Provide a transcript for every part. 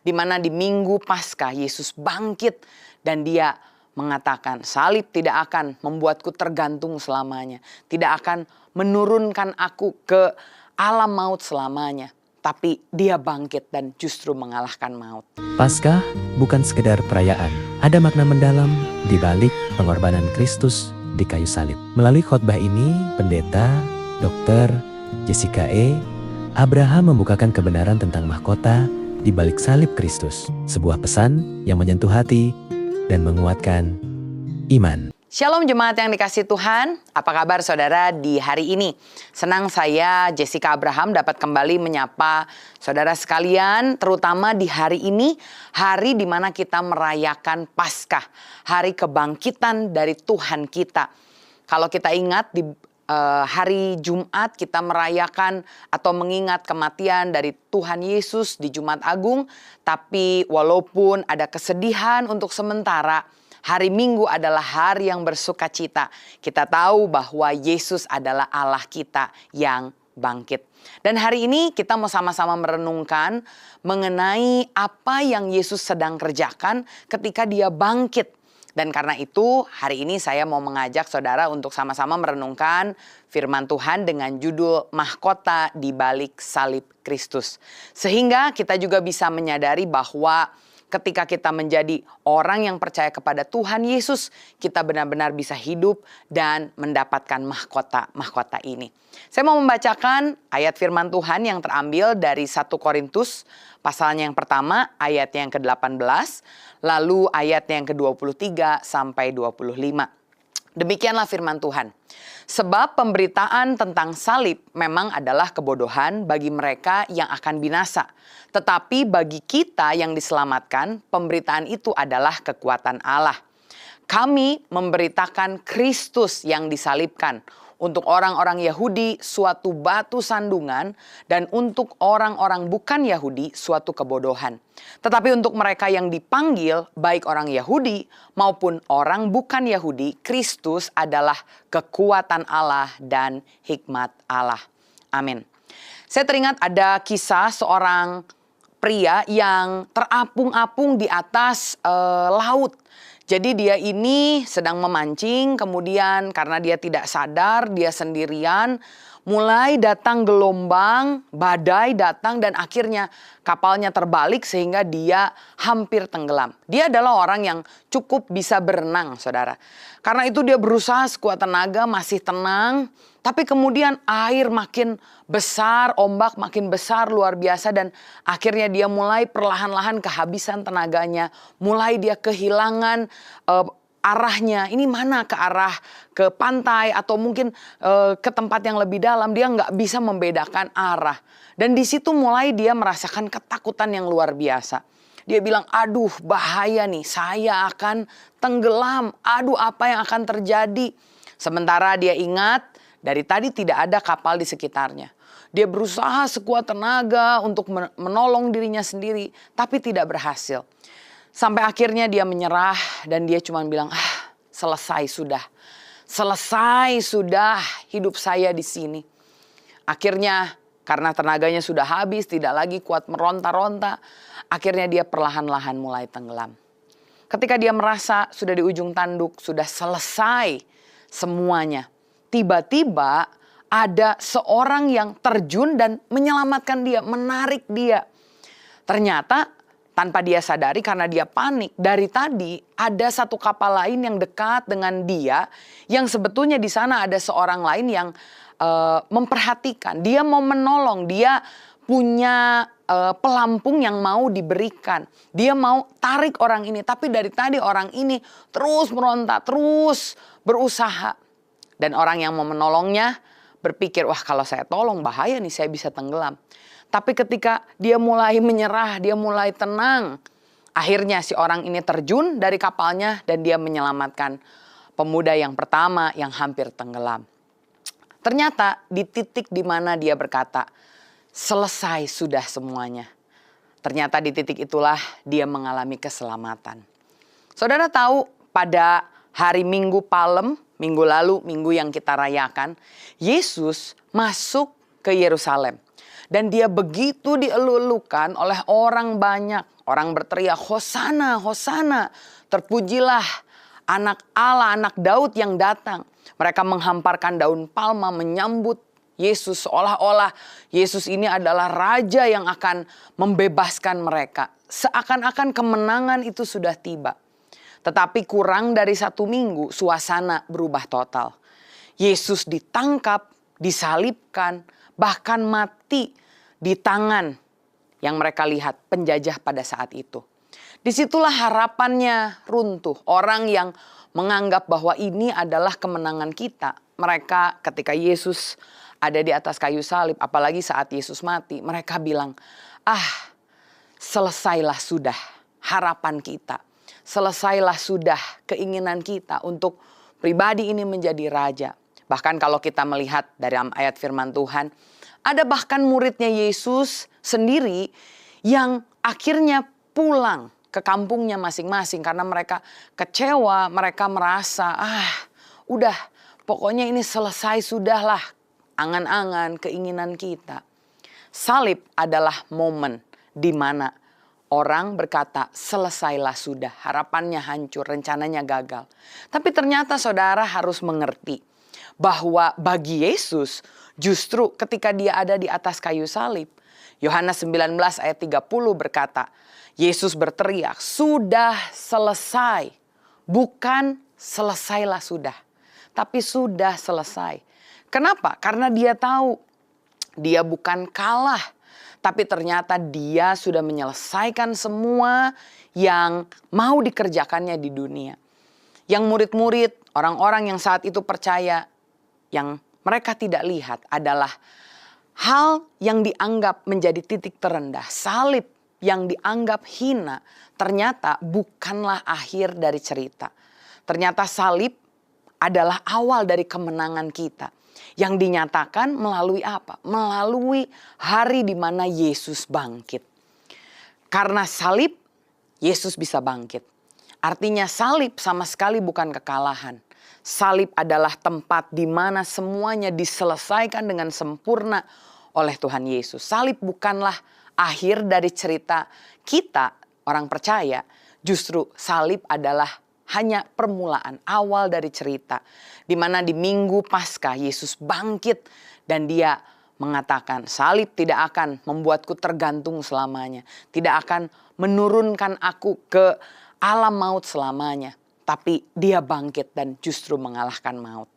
di mana di Minggu Paskah Yesus bangkit dan dia mengatakan, salib tidak akan membuatku tergantung selamanya, tidak akan menurunkan aku ke alam maut selamanya. Tapi dia bangkit dan justru mengalahkan maut. Paskah bukan sekedar perayaan. Ada makna mendalam di balik pengorbanan Kristus di kayu salib. Melalui khotbah ini, Pendeta Dr. Jessica E. Abraham membukakan kebenaran tentang mahkota di balik salib Kristus. Sebuah pesan yang menyentuh hati dan menguatkan iman. Shalom jemaat yang dikasihi Tuhan, apa kabar saudara di hari ini? Senang saya Jessica Abraham dapat kembali menyapa saudara sekalian, terutama di hari ini, hari di mana kita merayakan Paskah, hari kebangkitan dari Tuhan kita. Kalau kita ingat di hari Jumat kita merayakan atau mengingat kematian dari Tuhan Yesus di Jumat Agung, tapi walaupun ada kesedihan untuk sementara, hari Minggu adalah hari yang bersukacita. Kita tahu bahwa Yesus adalah Allah kita yang bangkit. Dan hari ini kita mau sama-sama merenungkan mengenai apa yang Yesus sedang kerjakan ketika dia bangkit. Dan karena itu hari ini saya mau mengajak saudara untuk sama-sama merenungkan firman Tuhan dengan judul Mahkota di balik salib Kristus. Sehingga kita juga bisa menyadari bahwa ketika kita menjadi orang yang percaya kepada Tuhan Yesus, kita benar-benar bisa hidup dan mendapatkan mahkota ini. Saya mau membacakan ayat firman Tuhan yang terambil dari 1 Korintus, pasalnya yang pertama, ayatnya yang ke-18, lalu ayatnya yang ke-23 sampai 25. Demikianlah firman Tuhan. Sebab pemberitaan tentang salib memang adalah kebodohan bagi mereka yang akan binasa. Tetapi bagi kita yang diselamatkan, pemberitaan itu adalah kekuatan Allah. Kami memberitakan Kristus yang disalibkan. Untuk orang-orang Yahudi suatu batu sandungan dan untuk orang-orang bukan Yahudi suatu kebodohan. Tetapi untuk mereka yang dipanggil baik orang Yahudi maupun orang bukan Yahudi, Kristus adalah kekuatan Allah dan hikmat Allah. Amin. Saya teringat ada kisah seorang pria yang terapung-apung di atas laut. Jadi dia ini sedang memancing, kemudian karena dia tidak sadar, dia sendirian, mulai datang gelombang, badai datang dan akhirnya kapalnya terbalik sehingga dia hampir tenggelam. Dia adalah orang yang cukup bisa berenang, saudara. Karena itu dia berusaha sekuat tenaga, masih tenang, tapi kemudian air makin besar, ombak makin besar luar biasa dan akhirnya dia mulai perlahan-lahan kehabisan tenaganya. Mulai dia kehilangan arahnya. Ini mana ke arah ke pantai atau mungkin ke tempat yang lebih dalam. Dia nggak bisa membedakan arah. Dan di situ mulai dia merasakan ketakutan yang luar biasa. Dia bilang, aduh bahaya nih, saya akan tenggelam. Aduh apa yang akan terjadi. Sementara dia ingat, dari tadi tidak ada kapal di sekitarnya. Dia berusaha sekuat tenaga untuk menolong dirinya sendiri, tapi tidak berhasil. Sampai akhirnya dia menyerah dan dia cuma bilang, selesai sudah. Selesai sudah hidup saya di sini. Akhirnya karena tenaganya sudah habis, tidak lagi kuat meronta-ronta, akhirnya dia perlahan-lahan mulai tenggelam. Ketika dia merasa sudah di ujung tanduk, sudah selesai semuanya. Tiba-tiba ada seorang yang terjun dan menyelamatkan dia, menarik dia. Ternyata tanpa dia sadari karena dia panik, dari tadi ada satu kapal lain yang dekat dengan dia, yang sebetulnya di sana ada seorang lain yang memperhatikan. Dia mau menolong, dia punya pelampung yang mau diberikan. Dia mau tarik orang ini, tapi dari tadi orang ini terus meronta, terus berusaha. Dan orang yang mau menolongnya berpikir, wah kalau saya tolong bahaya nih, saya bisa tenggelam. Tapi ketika dia mulai menyerah, dia mulai tenang. Akhirnya si orang ini terjun dari kapalnya dan dia menyelamatkan pemuda yang pertama yang hampir tenggelam. Ternyata di titik di mana dia berkata, selesai sudah semuanya. Ternyata di titik itulah dia mengalami keselamatan. Saudara tahu pada hari Minggu Palem, minggu lalu, minggu yang kita rayakan, Yesus masuk ke Yerusalem. Dan dia begitu dielu-elukan oleh orang banyak. Orang berteriak, Hosana, Hosana. Terpujilah anak Allah, anak Daud yang datang. Mereka menghamparkan daun palma menyambut Yesus, seolah-olah Yesus ini adalah raja yang akan membebaskan mereka. Seakan-akan kemenangan itu sudah tiba. Tetapi kurang dari 1 minggu suasana berubah total. Yesus ditangkap, disalibkan, bahkan mati di tangan yang mereka lihat penjajah pada saat itu. Disitulah harapannya runtuh. Orang yang menganggap bahwa ini adalah kemenangan kita. Mereka ketika Yesus ada di atas kayu salib, apalagi saat Yesus mati, mereka bilang, selesailah sudah harapan kita. Selesailah sudah keinginan kita untuk pribadi ini menjadi raja. Bahkan kalau kita melihat dari ayat firman Tuhan, ada bahkan muridnya Yesus sendiri yang akhirnya pulang ke kampungnya masing-masing karena mereka kecewa, mereka merasa, udah pokoknya ini selesai sudahlah angan-angan keinginan kita. Salib adalah momen di mana orang berkata selesailah sudah, harapannya hancur, rencananya gagal. Tapi ternyata saudara harus mengerti bahwa bagi Yesus justru ketika dia ada di atas kayu salib, Yohanes 19 ayat 30 berkata, Yesus berteriak, sudah selesai. Bukan selesailah sudah, tapi sudah selesai. Kenapa? Karena dia tahu dia bukan kalah, tapi ternyata dia sudah menyelesaikan semua yang mau dikerjakannya di dunia. Yang murid-murid, orang-orang yang saat itu percaya, yang mereka tidak lihat adalah hal yang dianggap menjadi titik terendah. Salib yang dianggap hina ternyata bukanlah akhir dari cerita. Ternyata salib adalah awal dari kemenangan kita. Yang dinyatakan melalui apa? Melalui hari di mana Yesus bangkit. Karena salib, Yesus bisa bangkit. Artinya salib sama sekali bukan kekalahan. Salib adalah tempat di mana semuanya diselesaikan dengan sempurna oleh Tuhan Yesus. Salib bukanlah akhir dari cerita kita, orang percaya. Justru salib adalah hanya permulaan, awal dari cerita. Di mana di minggu Paskah Yesus bangkit dan dia mengatakan salib tidak akan membuatku tergantung selamanya. Tidak akan menurunkan aku ke alam maut selamanya. Tapi dia bangkit dan justru mengalahkan maut.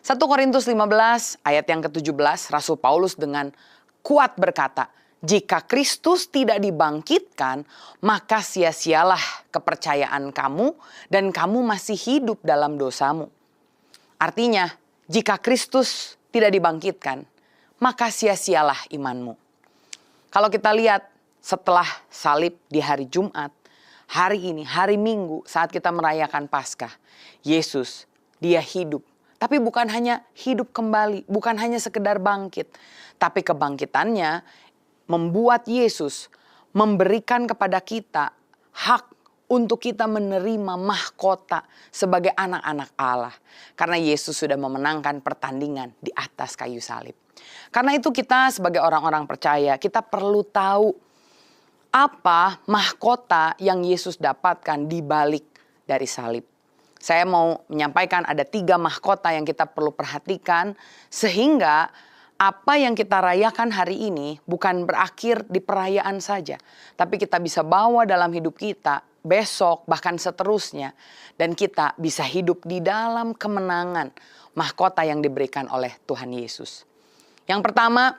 1 Korintus 15 ayat yang ke-17 Rasul Paulus dengan kuat berkata, jika Kristus tidak dibangkitkan, maka sia-sialah kepercayaan kamu dan kamu masih hidup dalam dosamu. Artinya, jika Kristus tidak dibangkitkan, maka sia-sialah imanmu. Kalau kita lihat setelah salib di hari Jumat, hari ini, hari Minggu saat kita merayakan Paskah, Yesus, dia hidup. Tapi bukan hanya hidup kembali, bukan hanya sekedar bangkit. Tapi kebangkitannya membuat Yesus memberikan kepada kita hak untuk kita menerima mahkota sebagai anak-anak Allah. Karena Yesus sudah memenangkan pertandingan di atas kayu salib. Karena itu kita sebagai orang-orang percaya, kita perlu tahu apa mahkota yang Yesus dapatkan di balik dari salib. Saya mau menyampaikan ada 3 mahkota yang kita perlu perhatikan sehingga apa yang kita rayakan hari ini bukan berakhir di perayaan saja. Tapi kita bisa bawa dalam hidup kita besok bahkan seterusnya. Dan kita bisa hidup di dalam kemenangan mahkota yang diberikan oleh Tuhan Yesus. Yang pertama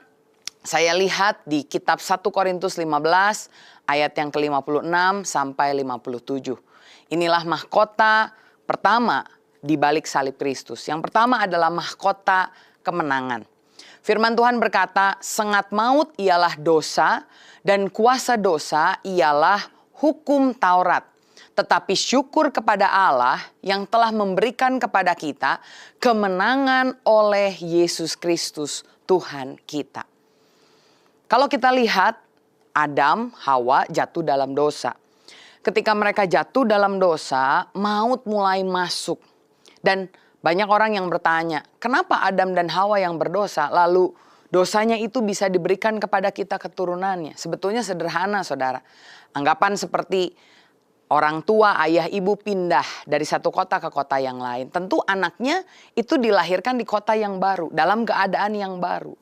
saya lihat di kitab 1 Korintus 15 ayat yang ke-56 sampai 57. Inilah mahkota pertama di balik salib Kristus. Yang pertama adalah mahkota kemenangan. Firman Tuhan berkata, sengat maut ialah dosa dan kuasa dosa ialah hukum Taurat. Tetapi syukur kepada Allah yang telah memberikan kepada kita kemenangan oleh Yesus Kristus Tuhan kita. Kalau kita lihat Adam, Hawa jatuh dalam dosa. Ketika mereka jatuh dalam dosa, maut mulai masuk. Dan banyak orang yang bertanya, kenapa Adam dan Hawa yang berdosa, lalu dosanya itu bisa diberikan kepada kita keturunannya? Sebetulnya sederhana saudara. Anggapan seperti orang tua, ayah, ibu pindah dari satu kota ke kota yang lain. Tentu anaknya itu dilahirkan di kota yang baru, dalam keadaan yang baru.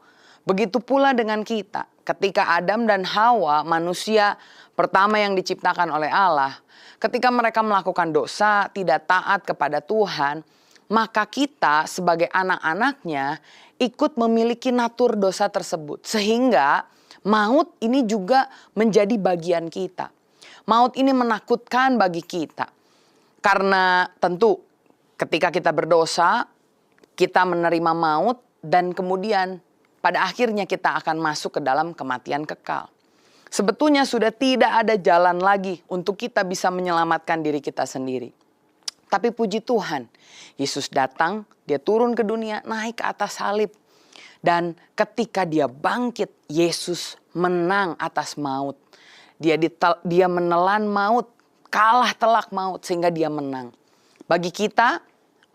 Begitu pula dengan kita. Ketika Adam dan Hawa, manusia pertama yang diciptakan oleh Allah, ketika mereka melakukan dosa, tidak taat kepada Tuhan, maka kita sebagai anak-anaknya ikut memiliki natur dosa tersebut. Sehingga maut ini juga menjadi bagian kita. Maut ini menakutkan bagi kita. Karena tentu ketika kita berdosa, kita menerima maut dan kemudian pada akhirnya kita akan masuk ke dalam kematian kekal. Sebetulnya sudah tidak ada jalan lagi untuk kita bisa menyelamatkan diri kita sendiri. Tapi puji Tuhan, Yesus datang, dia turun ke dunia, naik ke atas salib. Dan ketika dia bangkit, Yesus menang atas maut. Dia menelan maut, kalah telak maut sehingga dia menang. Bagi kita,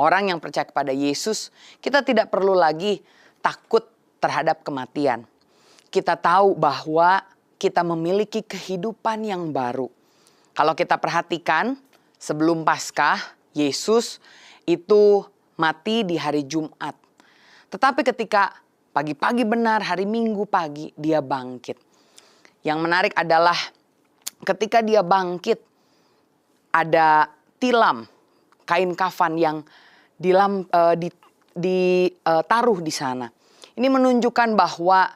orang yang percaya kepada Yesus, kita tidak perlu lagi takut terhadap kematian. Kita tahu bahwa kita memiliki kehidupan yang baru. Kalau kita perhatikan, sebelum Paskah, Yesus itu mati di hari Jumat. Tetapi ketika pagi-pagi benar, hari Minggu pagi, dia bangkit. Yang menarik adalah ketika dia bangkit, ada tilam, kain kafan yang ditaruh di sana. Ini menunjukkan bahwa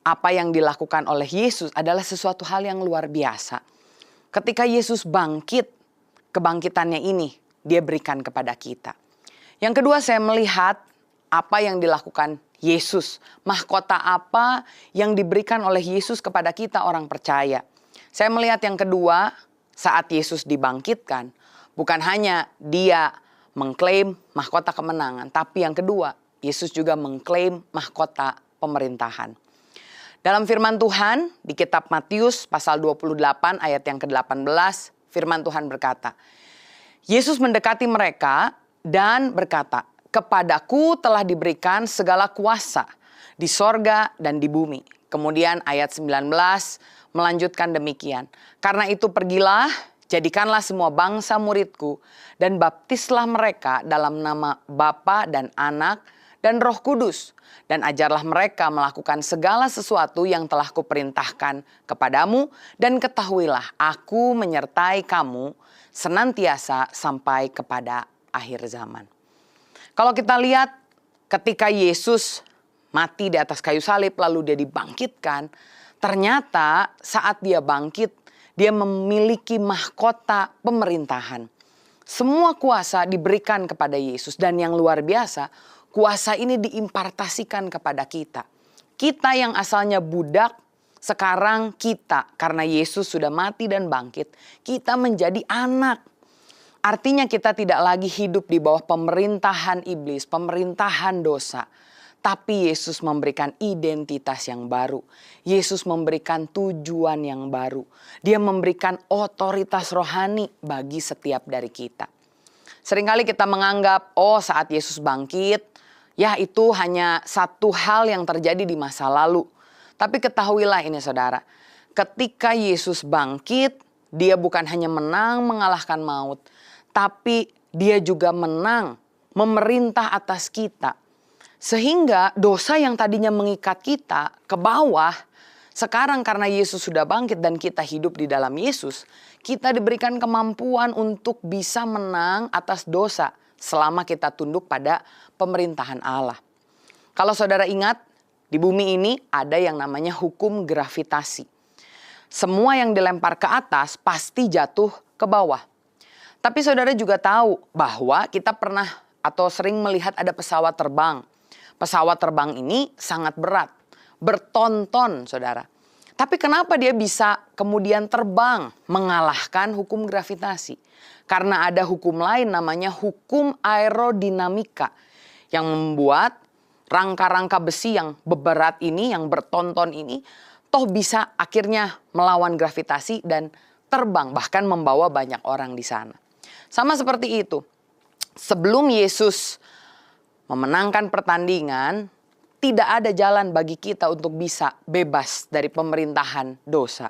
apa yang dilakukan oleh Yesus adalah sesuatu hal yang luar biasa. Ketika Yesus bangkit, kebangkitannya ini dia berikan kepada kita. Yang kedua, saya melihat apa yang dilakukan Yesus. Mahkota apa yang diberikan oleh Yesus kepada kita orang percaya. Saya melihat yang kedua, saat Yesus dibangkitkan, bukan hanya dia mengklaim mahkota kemenangan, tapi yang kedua, Yesus juga mengklaim mahkota pemerintahan. Dalam firman Tuhan di kitab Matius pasal 28 ayat yang ke-18, firman Tuhan berkata, Yesus mendekati mereka dan berkata, "Kepadaku telah diberikan segala kuasa di sorga dan di bumi." Kemudian ayat 19 melanjutkan demikian. "Karena itu pergilah, jadikanlah semua bangsa muridku dan baptislah mereka dalam nama Bapa dan Anak dan Roh Kudus. Dan ajarlah mereka melakukan segala sesuatu yang telah kuperintahkan kepadamu. Dan ketahuilah, aku menyertai kamu senantiasa sampai kepada akhir zaman." Kalau kita lihat ketika Yesus mati di atas kayu salib lalu dia dibangkitkan, ternyata saat dia bangkit dia memiliki mahkota pemerintahan. Semua kuasa diberikan kepada Yesus dan yang luar biasa, kuasa ini diimpartasikan kepada kita. Kita yang asalnya budak, sekarang kita karena Yesus sudah mati dan bangkit, kita menjadi anak. Artinya kita tidak lagi hidup di bawah pemerintahan iblis, pemerintahan dosa. Tapi Yesus memberikan identitas yang baru. Yesus memberikan tujuan yang baru. Dia memberikan otoritas rohani bagi setiap dari kita. Seringkali kita menganggap, saat Yesus bangkit, ya itu hanya satu hal yang terjadi di masa lalu. Tapi ketahuilah ini saudara, ketika Yesus bangkit, dia bukan hanya menang mengalahkan maut, tapi dia juga menang memerintah atas kita. Sehingga dosa yang tadinya mengikat kita ke bawah, sekarang karena Yesus sudah bangkit dan kita hidup di dalam Yesus, kita diberikan kemampuan untuk bisa menang atas dosa selama kita tunduk pada pemerintahan Allah. Kalau saudara ingat, di bumi ini ada yang namanya hukum gravitasi. Semua yang dilempar ke atas pasti jatuh ke bawah. Tapi saudara juga tahu bahwa kita pernah atau sering melihat ada pesawat terbang. Pesawat terbang ini sangat berat, bertonton saudara. Tapi kenapa dia bisa kemudian terbang mengalahkan hukum gravitasi? Karena ada hukum lain namanya hukum aerodinamika yang membuat rangka-rangka besi yang beberat ini, yang bertonton ini, toh bisa akhirnya melawan gravitasi dan terbang, bahkan membawa banyak orang di sana. Sama seperti itu, sebelum Yesus memenangkan pertandingan, tidak ada jalan bagi kita untuk bisa bebas dari pemerintahan dosa.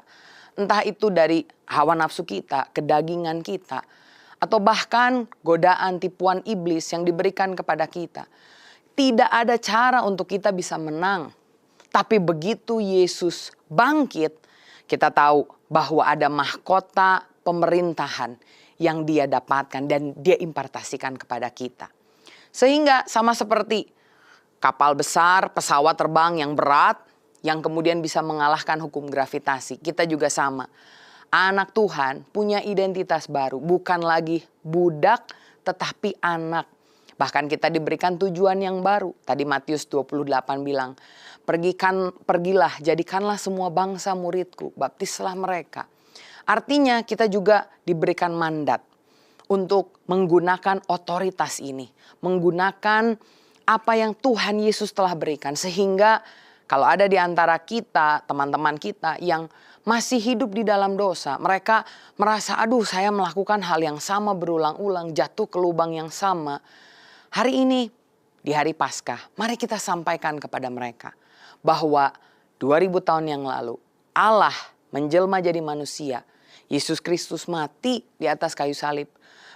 Entah itu dari hawa nafsu kita, kedagingan kita, atau bahkan godaan tipuan iblis yang diberikan kepada kita. Tidak ada cara untuk kita bisa menang. Tapi begitu Yesus bangkit, kita tahu bahwa ada mahkota pemerintahan yang dia dapatkan dan dia impartasikan kepada kita. Sehingga sama seperti kapal besar, pesawat terbang yang berat, yang kemudian bisa mengalahkan hukum gravitasi. Kita juga sama. Anak Tuhan punya identitas baru. Bukan lagi budak, tetapi anak. Bahkan kita diberikan tujuan yang baru. Tadi Matius 28 bilang, pergilah, jadikanlah semua bangsa muridku, baptislah mereka. Artinya kita juga diberikan mandat untuk menggunakan otoritas ini. Menggunakan apa yang Tuhan Yesus telah berikan. Sehingga kalau ada di antara kita, teman-teman kita yang masih hidup di dalam dosa, mereka merasa, aduh saya melakukan hal yang sama berulang-ulang, jatuh ke lubang yang sama. Hari ini, di hari Paskah, mari kita sampaikan kepada mereka bahwa 2000 tahun yang lalu, Allah menjelma jadi manusia. Yesus Kristus mati di atas kayu salib.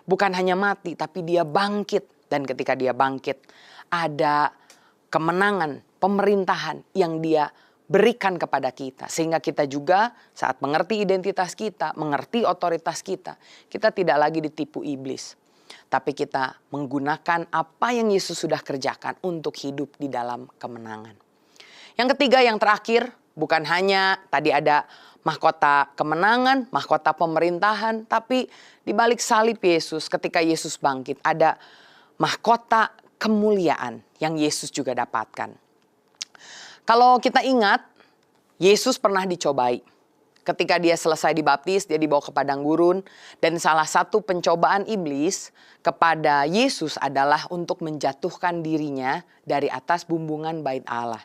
Bukan hanya mati, tapi dia bangkit. Dan ketika dia bangkit, ada kemenangan, pemerintahan yang dia berikan kepada kita. Sehingga kita juga saat mengerti identitas kita, mengerti otoritas kita, kita tidak lagi ditipu iblis. Tapi kita menggunakan apa yang Yesus sudah kerjakan untuk hidup di dalam kemenangan. Yang ketiga, yang terakhir, bukan hanya tadi ada mahkota kemenangan, mahkota pemerintahan, tapi di balik salib Yesus ketika Yesus bangkit ada mahkota kemuliaan yang Yesus juga dapatkan. Kalau kita ingat, Yesus pernah dicobai. Ketika dia selesai dibaptis, dia dibawa ke padang gurun. Dan salah satu pencobaan iblis kepada Yesus adalah untuk menjatuhkan dirinya dari atas bumbungan bait Allah.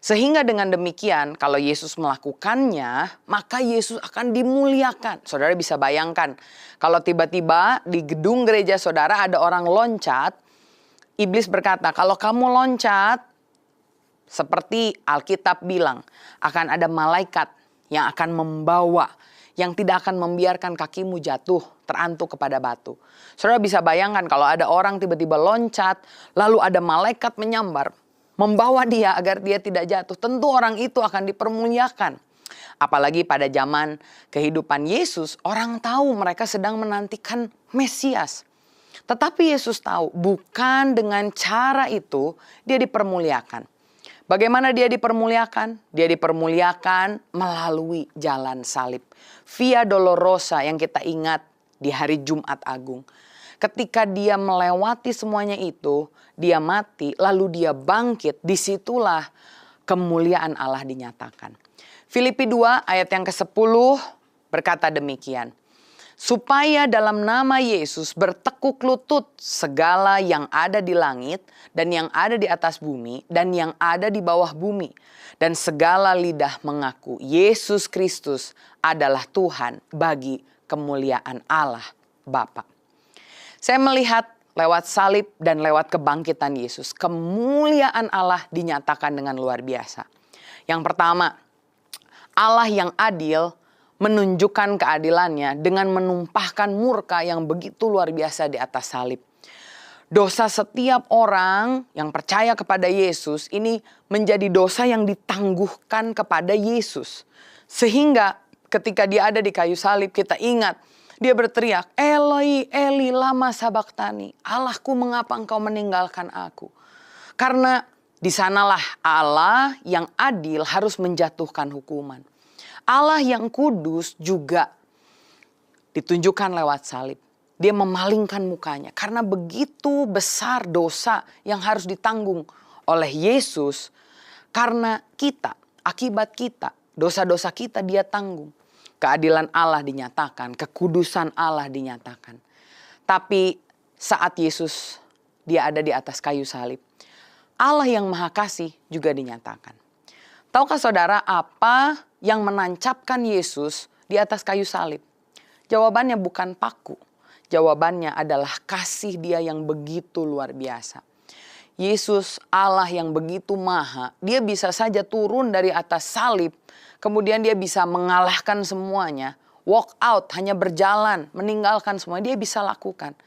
Sehingga dengan demikian, kalau Yesus melakukannya, maka Yesus akan dimuliakan. Saudara bisa bayangkan, kalau tiba-tiba di gedung gereja saudara ada orang loncat, iblis berkata, kalau kamu loncat, seperti Alkitab bilang, akan ada malaikat yang akan membawa, yang tidak akan membiarkan kakimu jatuh terantuk kepada batu. Saudara bisa bayangkan kalau ada orang tiba-tiba loncat, lalu ada malaikat menyambar, membawa dia agar dia tidak jatuh. Tentu orang itu akan dipermuliakan. Apalagi pada zaman kehidupan Yesus, orang tahu mereka sedang menantikan Mesias. Tetapi Yesus tahu bukan dengan cara itu dia dipermuliakan. Bagaimana dia dipermuliakan? Dia dipermuliakan melalui jalan salib. Via Dolorosa yang kita ingat di hari Jumat Agung. Ketika dia melewati semuanya itu, dia mati, lalu dia bangkit, disitulah kemuliaan Allah dinyatakan. Filipi 2 ayat yang ke-10 berkata demikian. Supaya dalam nama Yesus bertekuk lutut segala yang ada di langit dan yang ada di atas bumi dan yang ada di bawah bumi. Dan segala lidah mengaku Yesus Kristus adalah Tuhan bagi kemuliaan Allah Bapa. Saya melihat lewat salib dan lewat kebangkitan Yesus, kemuliaan Allah dinyatakan dengan luar biasa. Yang pertama, Allah yang adil menunjukkan keadilannya dengan menumpahkan murka yang begitu luar biasa di atas salib. Dosa setiap orang yang percaya kepada Yesus ini menjadi dosa yang ditangguhkan kepada Yesus. Sehingga ketika dia ada di kayu salib kita ingat dia berteriak, Eloi, Eli, lama sabachthani. Allahku mengapa engkau meninggalkan aku? Karena di sanalah Allah yang adil harus menjatuhkan hukuman. Allah yang kudus juga ditunjukkan lewat salib. Dia memalingkan mukanya karena begitu besar dosa yang harus ditanggung oleh Yesus. Karena kita, akibat kita, dosa-dosa kita dia tanggung. Keadilan Allah dinyatakan, kekudusan Allah dinyatakan. Tapi saat Yesus dia ada di atas kayu salib, Allah yang Maha Kasih juga dinyatakan. Tahukah saudara apa yang menancapkan Yesus di atas kayu salib? Jawabannya bukan paku. Jawabannya adalah kasih dia yang begitu luar biasa. Yesus Allah yang begitu maha, dia bisa saja turun dari atas salib kemudian dia bisa mengalahkan semuanya, walk out, hanya berjalan, meninggalkan semuanya, dia bisa lakukan.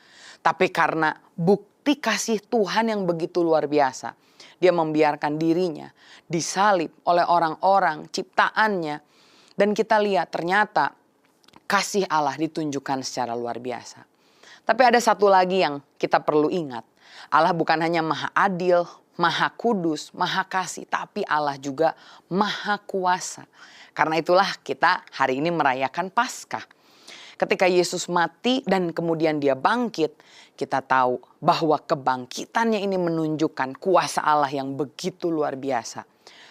Tapi karena bukti kasih Tuhan yang begitu luar biasa, dia membiarkan dirinya disalib oleh orang-orang ciptaannya. Dan kita lihat ternyata kasih Allah ditunjukkan secara luar biasa. Tapi ada satu lagi yang kita perlu ingat. Allah bukan hanya maha adil, maha kudus, maha kasih, tapi Allah juga maha kuasa. Karena itulah kita hari ini merayakan Paskah. Ketika Yesus mati dan kemudian dia bangkit, kita tahu bahwa kebangkitannya ini menunjukkan kuasa Allah yang begitu luar biasa.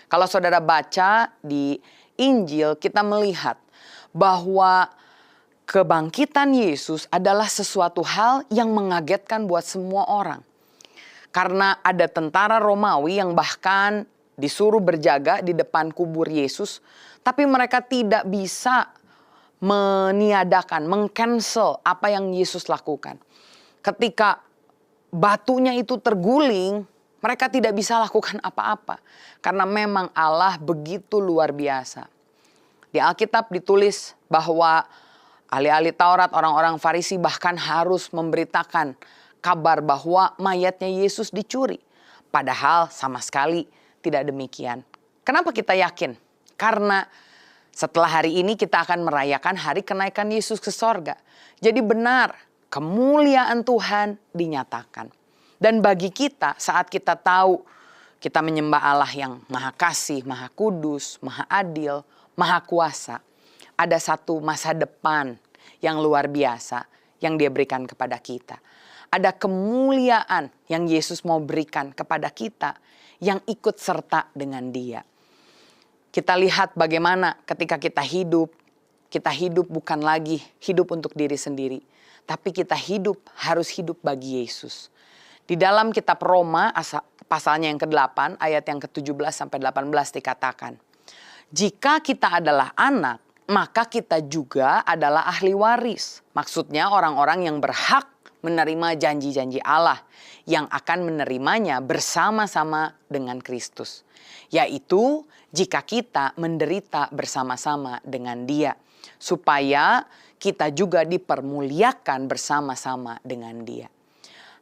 Kalau saudara baca di Injil, kita melihat bahwa kebangkitan Yesus adalah sesuatu hal yang mengagetkan buat semua orang. Karena ada tentara Romawi yang bahkan disuruh berjaga di depan kubur Yesus, tapi mereka tidak bisa meniadakan, mengcancel apa yang Yesus lakukan. Ketika batunya itu terguling, mereka tidak bisa lakukan apa-apa. Karena memang Allah begitu luar biasa. Di Alkitab ditulis bahwa ahli-ahli Taurat, orang-orang Farisi bahkan harus memberitakan kabar bahwa mayatnya Yesus dicuri. Padahal sama sekali tidak demikian. Kenapa kita yakin? Karena setelah hari ini kita akan merayakan hari kenaikan Yesus ke sorga. Jadi benar, kemuliaan Tuhan dinyatakan. Dan bagi kita saat kita tahu kita menyembah Allah yang maha kasih, maha kudus, maha adil, maha kuasa. Ada satu masa depan yang luar biasa yang dia berikan kepada kita. Ada kemuliaan yang Yesus mau berikan kepada kita yang ikut serta dengan dia. Kita lihat bagaimana ketika kita hidup bukan lagi hidup untuk diri sendiri. Tapi kita harus hidup bagi Yesus. Di dalam kitab Roma pasalnya yang ke-8 ayat yang ke-17 sampai 18 dikatakan. Jika kita adalah anak, maka kita juga adalah ahli waris. Maksudnya orang-orang yang berhak menerima janji-janji Allah yang akan menerimanya bersama-sama dengan Kristus. Yaitu jika kita menderita bersama-sama dengan Dia. Supaya kita juga dipermuliakan bersama-sama dengan Dia.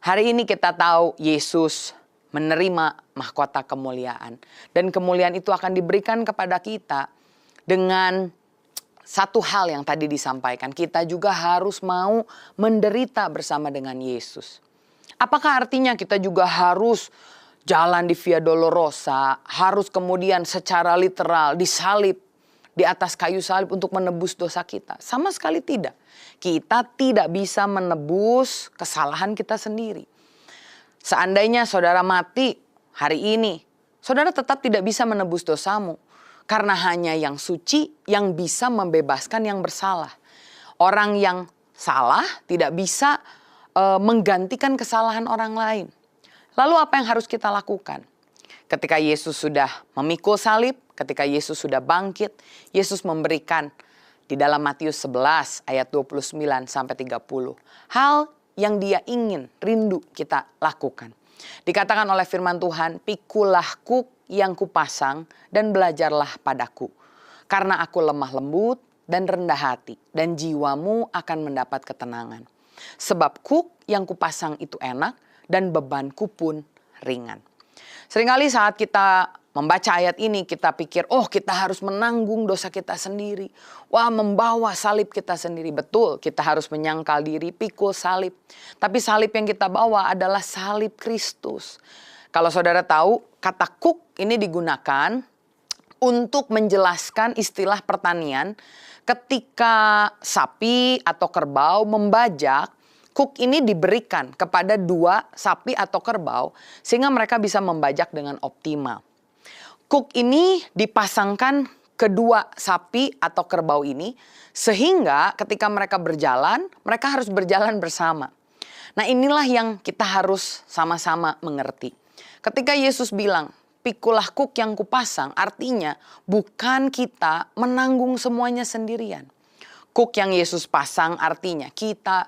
Hari ini kita tahu Yesus menerima mahkota kemuliaan. Dan kemuliaan itu akan diberikan kepada kita dengan satu hal yang tadi disampaikan. Kita juga harus mau menderita bersama dengan Yesus. Apakah artinya kita juga harus jalan di Via Dolorosa, harus kemudian secara literal disalib di atas kayu salib untuk menebus dosa kita? Sama sekali tidak. Kita tidak bisa menebus kesalahan kita sendiri. Seandainya saudara mati hari ini, saudara tetap tidak bisa menebus dosamu. Karena hanya yang suci yang bisa membebaskan yang bersalah. Orang yang salah tidak bisa menggantikan kesalahan orang lain. Lalu apa yang harus kita lakukan? Ketika Yesus sudah memikul salib, ketika Yesus sudah bangkit, Yesus memberikan di dalam Matius 11 ayat 29 sampai 30 hal yang dia ingin, rindu kita lakukan. Dikatakan oleh firman Tuhan, pikulah kuk yang kupasang dan belajarlah padaku. Karena aku lemah lembut dan rendah hati dan jiwamu akan mendapat ketenangan. Sebab kuk yang kupasang itu enak dan bebanku pun ringan. Seringkali saat kita membaca ayat ini kita pikir, oh kita harus menanggung dosa kita sendiri. Wah, membawa salib kita sendiri. Betul, kita harus menyangkal diri, pikul salib. Tapi salib yang kita bawa adalah salib Kristus. Kalau saudara tahu, kata kuk ini digunakan untuk menjelaskan istilah pertanian. Ketika sapi atau kerbau membajak, kuk ini diberikan kepada dua sapi atau kerbau sehingga mereka bisa membajak dengan optimal. Kuk ini dipasangkan kedua sapi atau kerbau ini sehingga ketika mereka berjalan, mereka harus berjalan bersama. Nah, inilah yang kita harus sama-sama mengerti. Ketika Yesus bilang, pikulah kuk yang kupasang, artinya bukan kita menanggung semuanya sendirian. Kuk yang Yesus pasang artinya kita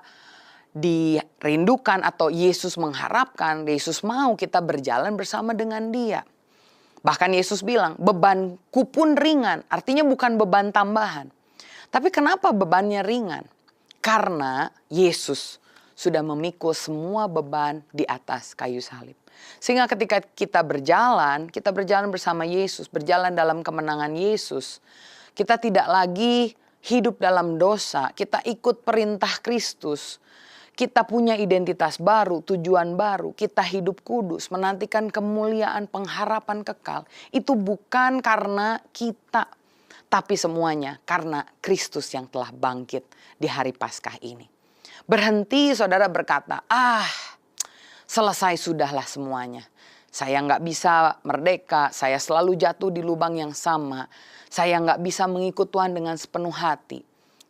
dirindukan atau Yesus mengharapkan, Yesus mau kita berjalan bersama dengan Dia. Bahkan Yesus bilang, bebanku pun ringan. Artinya bukan beban tambahan. Tapi kenapa bebannya ringan? Karena Yesus sudah memikul semua beban di atas kayu salib. Sehingga ketika kita berjalan bersama Yesus, berjalan dalam kemenangan Yesus. Kita tidak lagi hidup dalam dosa, kita ikut perintah Kristus. Kita punya identitas baru, tujuan baru, kita hidup kudus, menantikan kemuliaan, pengharapan kekal. Itu bukan karena kita, tapi semuanya karena Kristus yang telah bangkit di hari Paskah ini. Berhenti saudara berkata, selesai sudahlah semuanya. Saya nggak bisa merdeka, saya selalu jatuh di lubang yang sama. Saya nggak bisa mengikut Tuhan dengan sepenuh hati.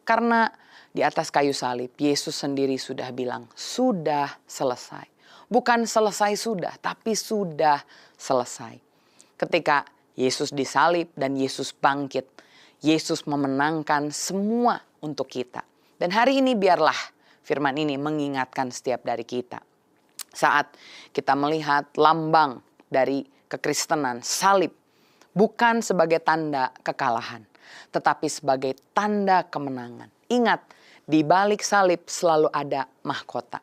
Karena di atas kayu salib, Yesus sendiri sudah bilang, sudah selesai. Bukan selesai sudah, tapi sudah selesai. Ketika Yesus disalib dan Yesus bangkit, Yesus memenangkan semua untuk kita. Dan hari ini biarlah firman ini mengingatkan setiap dari kita. Saat kita melihat lambang dari kekristenan, salib, bukan sebagai tanda kekalahan, tetapi sebagai tanda kemenangan. Ingat, di balik salib selalu ada mahkota.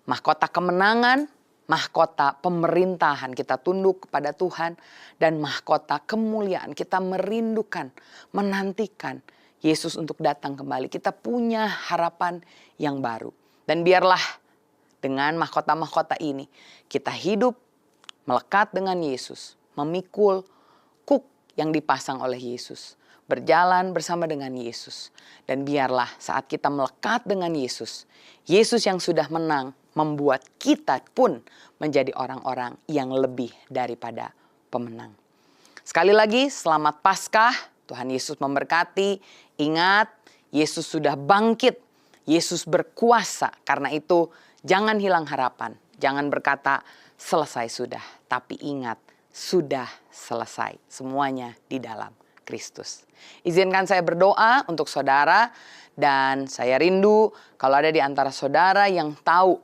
Mahkota kemenangan, mahkota pemerintahan. Kita tunduk kepada Tuhan. Dan mahkota kemuliaan. Kita merindukan, menantikan Yesus untuk datang kembali. Kita punya harapan yang baru. Dan biarlah dengan mahkota-mahkota ini kita hidup melekat dengan Yesus. Memikul kuk yang dipasang oleh Yesus. Berjalan bersama dengan Yesus. Dan biarlah saat kita melekat dengan Yesus, Yesus yang sudah menang membuat kita pun menjadi orang-orang yang lebih daripada pemenang. Sekali lagi, selamat Paskah. Tuhan Yesus memberkati. Ingat, Yesus sudah bangkit. Yesus berkuasa. Karena itu, jangan hilang harapan. Jangan berkata, selesai sudah. Tapi ingat, sudah selesai. Semuanya di dalam Kristus. Izinkan saya berdoa untuk saudara, dan saya rindu kalau ada di antara saudara yang tahu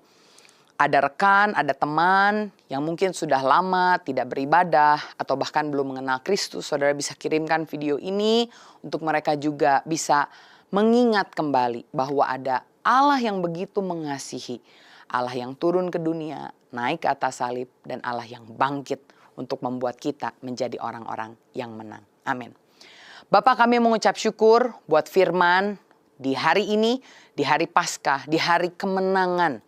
ada rekan, ada teman yang mungkin sudah lama tidak beribadah atau bahkan belum mengenal Kristus. Saudara bisa kirimkan video ini untuk mereka juga bisa mengingat kembali bahwa ada Allah yang begitu mengasihi, Allah yang turun ke dunia, naik ke atas salib, dan Allah yang bangkit untuk membuat kita menjadi orang-orang yang menang. Amin. Bapak, kami mengucap syukur buat firman di hari ini, di hari Paskah, di hari kemenangan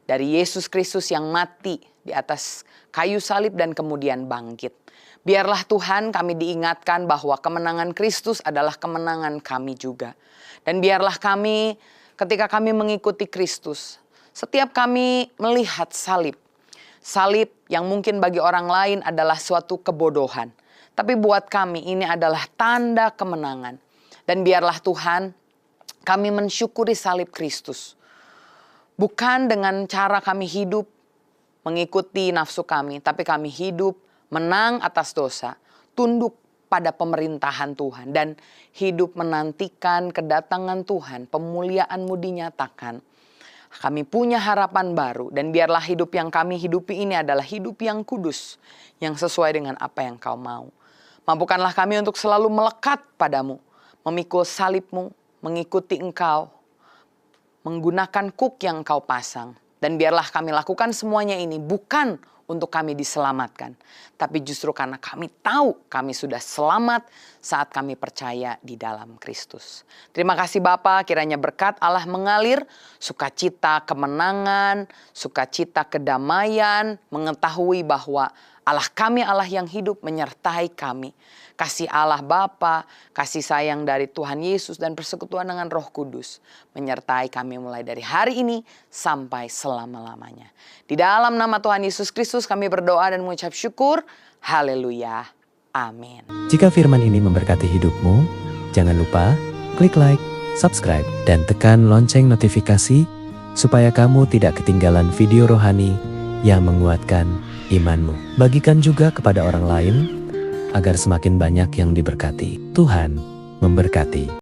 dari Yesus Kristus yang mati di atas kayu salib dan kemudian bangkit. Biarlah Tuhan kami diingatkan bahwa kemenangan Kristus adalah kemenangan kami juga. Dan biarlah kami ketika kami mengikuti Kristus, setiap kami melihat salib. Salib yang mungkin bagi orang lain adalah suatu kebodohan. Tapi buat kami ini adalah tanda kemenangan. Dan biarlah Tuhan kami mensyukuri salib Kristus. Bukan dengan cara kami hidup mengikuti nafsu kami. Tapi kami hidup menang atas dosa. Tunduk pada pemerintahan Tuhan. Dan hidup menantikan kedatangan Tuhan. Pemuliaan-Mu dinyatakan. Kami punya harapan baru. Dan biarlah hidup yang kami hidupi ini adalah hidup yang kudus. Yang sesuai dengan apa yang Kau mau. Mampukanlah kami untuk selalu melekat padamu, memikul salib-Mu, mengikuti Engkau, menggunakan kuk yang Kau pasang. Dan biarlah kami lakukan semuanya ini bukan untuk kami diselamatkan, tapi justru karena kami tahu kami sudah selamat saat kami percaya di dalam Kristus. Terima kasih Bapa, kiranya berkat Allah mengalir, sukacita kemenangan, sukacita kedamaian, mengetahui bahwa Allah kami Allah yang hidup menyertai kami. Kasih Allah Bapa, kasih sayang dari Tuhan Yesus dan persekutuan dengan Roh Kudus menyertai kami mulai dari hari ini sampai selama-lamanya. Di dalam nama Tuhan Yesus Kristus kami berdoa dan mengucap syukur. Haleluya. Amin. Jika firman ini memberkati hidupmu, jangan lupa klik like, subscribe, dan tekan lonceng notifikasi supaya kamu tidak ketinggalan video rohani yang menguatkan imanmu. Bagikan juga kepada orang lain agar semakin banyak yang diberkati. Tuhan memberkati.